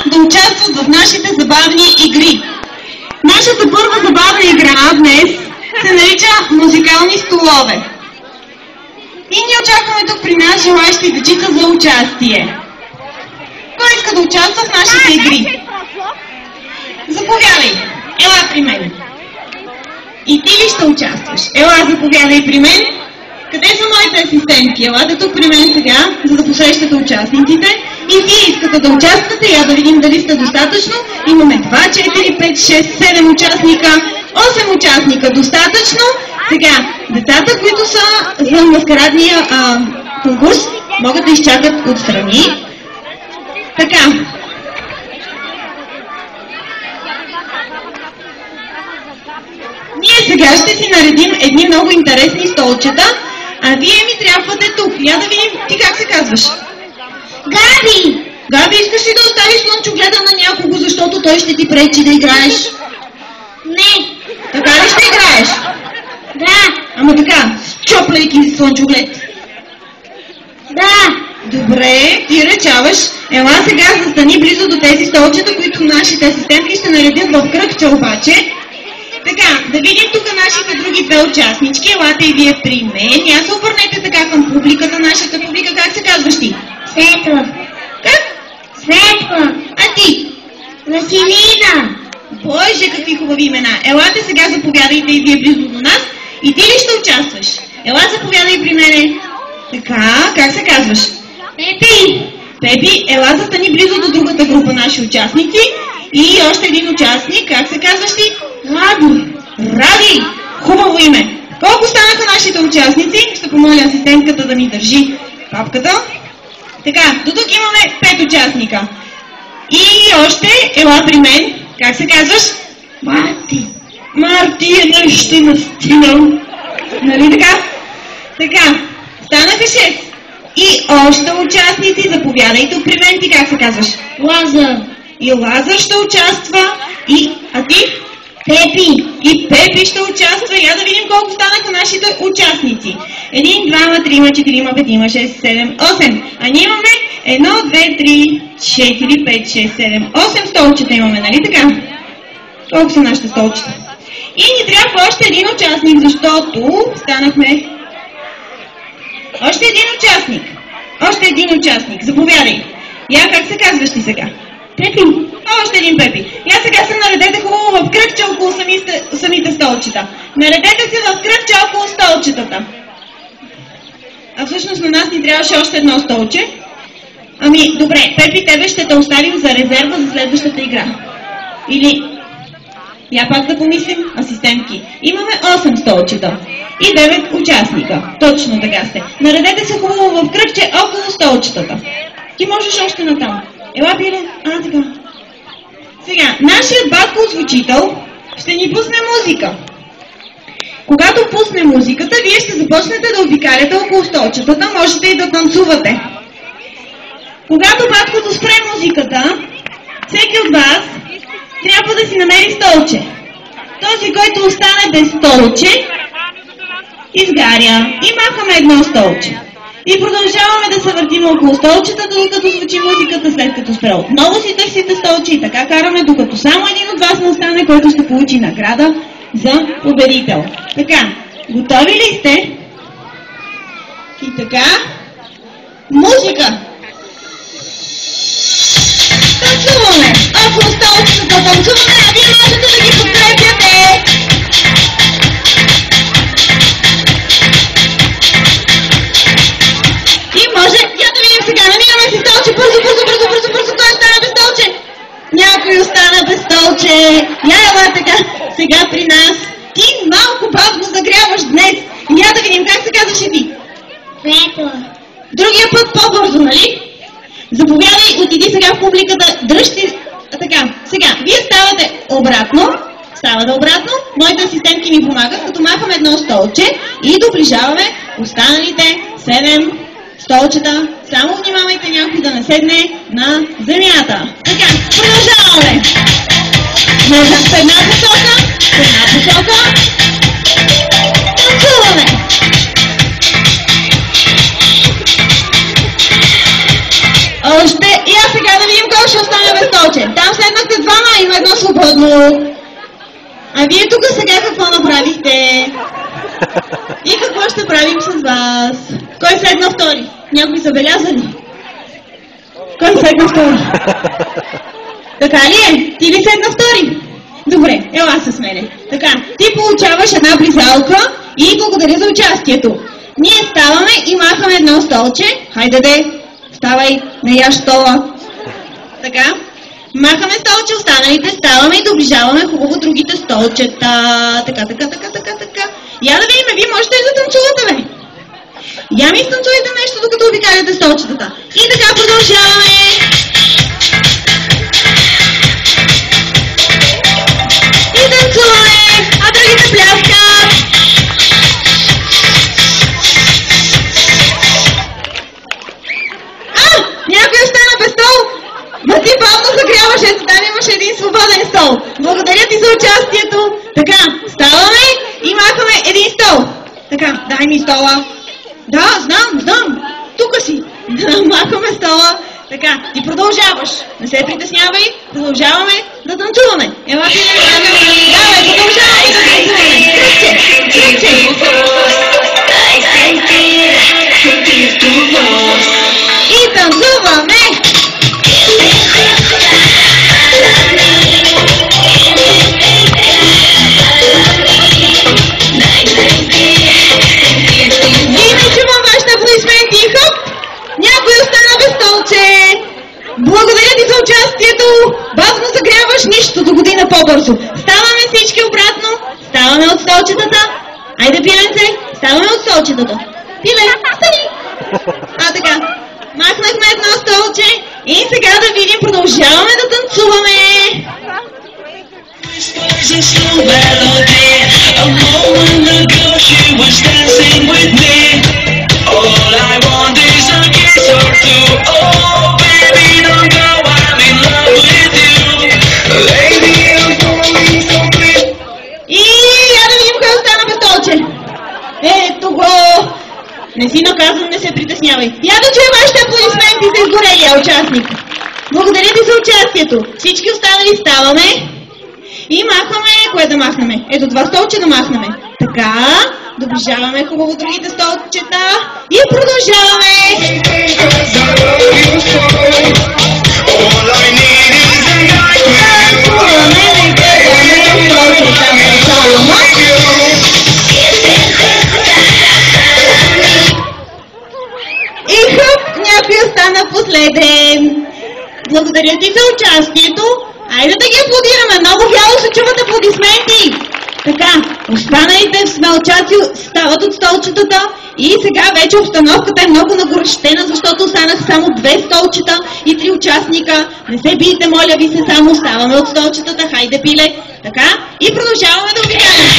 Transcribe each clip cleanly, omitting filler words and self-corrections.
да участват в нашите забавни игри. Нашата първа забавна игра днес се нарича музикални столове. И ние очакваме тук при нас желащи дечица за участие. Кой иска да участва в нашите игри? Заповядай, ела при мен. И ти ли ще участваш? Ела, заповядай при мен. Къде са моите асистентки? Елате тук при мен сега, за да посрещате участниците. И вие искате да участвате, я да видим дали сте достатъчно. Имаме 2, 4, 5, 6, 7 участника, 8 участника. Достатъчно. Сега, децата, които са за маскарадния конкурс, могат да изчакат отстрани. Така. Ние сега ще си наредим едни много интересни столчета, а вие ми трябвате тук. Я да видим, ти как се казваш? Габи! Габи, искаш ли да оставиш слънчогледа на някого, защото той ще ти пречи да играеш? Не. Така ли ще играеш? Да. Ама така, чопляйки слънчоглед. Да. Добре, ти речаваш. Ела сега застани близо до тези столчета, които нашите асистентки ще наредят в кръгче обаче. Така, да видим тук нашите други две участнички. Елате и вие при мен. Я се обърнете така към публиката, нашата публика. Как се казваш ти? Светла. Как? Светла. А ти? Василина. Боже, какви хубави имена. Елате сега, заповядайте и вие близо до нас. И ти ли ще участваш? Ела, заповядай при мене. Така, как се казваш? Пепи. Пепи, ела застани близо до другата група наши участници. И още един участник. Как се казваш ти? Ради. Ради. Хубаво име. Колко станаха нашите участници? Ще помоля асистентката да ми държи папката. Така, до тук имаме 5 участника. И още, ела при мен. Как се казваш? Марти. Марти е нещо настинал. Нали така? Така, станаха 6. И още участници, заповядай тук при мен. Ти как се казваш? Лазар. И Лазар ще участва. А ти? Пепи. И Пепи ще участва. Я да видим колко станаха нашите участници. 1, 2, 3, 4, 5, 6, 7, 8. А ние имаме 1, 2, 3, 4, 5, 6, 7, 8 столчета имаме, нали така? Колко са нашите столчета? И ни трябва още един участник, защото станахме... Още един участник. Още един участник. Заповядай. Я как се казваш ти сега? Пепи. Още един Пепи. Я сега се наредете хубаво в кръгче около самите столчета. Наредете се в кръгче около столчетата. А всъщност на нас ни трябваше още едно столче. Ами, добре, Пепи, тебе ще те оставим за резерва за следващата игра. Или... Я пак да помислим, асистентки. Имаме 8 столчета и 9 участника. Точно така сте. Наредете се хубаво в кръгче около столчетата. Ти можеш още натам. Ела, Пиле. Така. Сега, нашият батко-озвучител ще ни пусне музика. Когато пусне музиката, вие ще започнете да обикаляте около столчетата, можете и да танцувате. Когато баткото спре музиката, всеки от вас трябва да си намери столче. Този, който остане без столче, изгаря и махаме едно столче. И продължаваме да се въртим около столчетата, докато звучи музиката, след като спре. Отново си търсите столче и така караме, докато само един от вас не остане, който ще получи награда за победител. Така, готови ли сте? И така, музика! Танцуваме! Около столчетата танцуваме, а вие можете да ги подкрепяте! И може, я да видим сега, намираме си столче, бързо, кой остана без столче? Някой остана без столче. Я ела така, сега при нас. Ти малко бавно загряваш днес. Я да видим как се казваше ти. Светла. Другия път по-бързо, нали? Заповядай, отиди сега в публиката, дръжте. Така, сега, вие ставате обратно. Ставате обратно, моите асистентки ми помагат, като махаме едно столче и доближаваме останалите 7 столчета. Само внимавайте някой да не седне на земята. Така, продължаваме. Може в една посока, танцуваме. Още, и аз сега да видим кой ще остане остана без столче. Там седнахте двама, има едно свободно. А вие тук сега какво направихте? И какво ще правим с вас? Кой седна втори? Някой забеляза ли? Кой седна втори? Така ли е? Ти ли седна втори? Добре, ела с мене. Така, ти получаваш една близалка и благодаря за участието. Ние ставаме и махаме едно столче. Хайде де, ставай, не яш стола. Така, махаме столче, останалите ставаме и доближаваме хубаво другите столчета. Така. Я да видим, вие можете ли да танцувате, бе? Я ми станцувайте нещо, докато обикаляте столчетата. И така продължаваме. И танцуваме, а другите пляскат. Някой остана без стол? Ма ти бавно загряваш, ето там имаш един свободен стол. Благодаря ти за участието. Така, ставаме и махаме един стол. Така, дай ми стола. Да, знам. Тук си. Махаме стола. Така, ти продължаваш. Не се притеснявай. Продължаваме да танцуваме. Ела ти не махаме. Давай, продължаваме да танцуваме. Кръче. И танцуваме! И не чувам вашите аплодисменти. Хоп! Някой остана без столче. Благодаря ти за участието. Бавно загряваш, нищо, до година по-бързо. Ставаме всички обратно. Ставаме от столчетата. Айде, пиленце, ставаме от столчетата. Пиле, стани! Така. Махнахме едно столче и сега да видим, продължаваме да танцуваме. И я да видим кой остана без столче. Ето го! Не си наказан, не се притеснявай. Я да чуя вашите аплодисменти за изгорелия участник. Благодаря ти за участието. Всички останали ставаме и махаме. Кое да махнем? Ето това столче да махнем. Така, доближаваме хубаво другите столчета и продължаваме. И хъп, някой остана последен. Благодаря ти за участието. Айде да ги аплодираме. Много вяло се чуват аплодисменти. Така, останалите смелчаци стават от столчетата и сега вече обстановката е много нагорещена, защото останаха само 2 столчета и 3 участника. Не се бийте, моля ви се, само оставаме от столчетата. Хайде, пиле. Така, и продължаваме да обикаляме.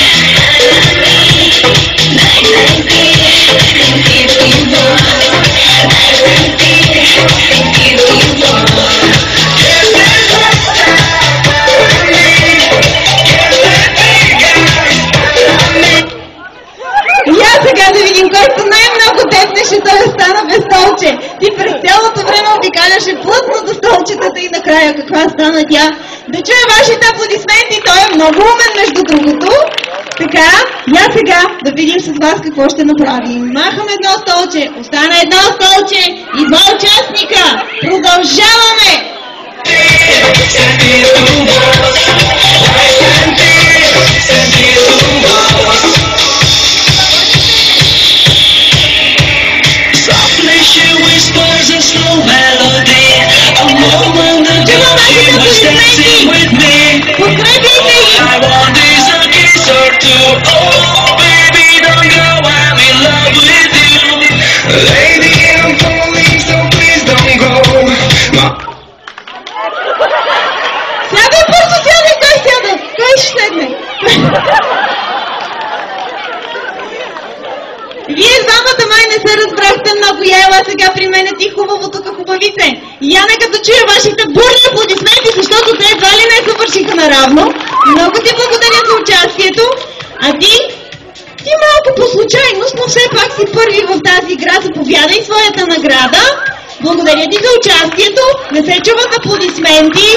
Я сега да видим, който най-много тепнеше, той остана без столче. Ти през цялото време обикаляше плътно до столчетата и накрая каква стана тя. Да чуя вашите аплодисменти, той е много умен между другото. Така, я сега да видим с вас какво ще направим. Махаме едно столче, остана едно столче и 2 участника. Продължаваме! Сядай бързо, сядай! Кой сяда? Кой ще седне? Вие двамата май не се разбрахте много. Ела сега при мене ти хубаво тук хубавице. Я нека да чуя вашите бурни аплодисменти, защото те едва ли не завършиха наравно. Много ти благодаря за участието. А ти малко по случайност, но все пак си първи в тази игра. Заповядай своята награда. Благодаря ти за участието. Не се чуват аплодисменти.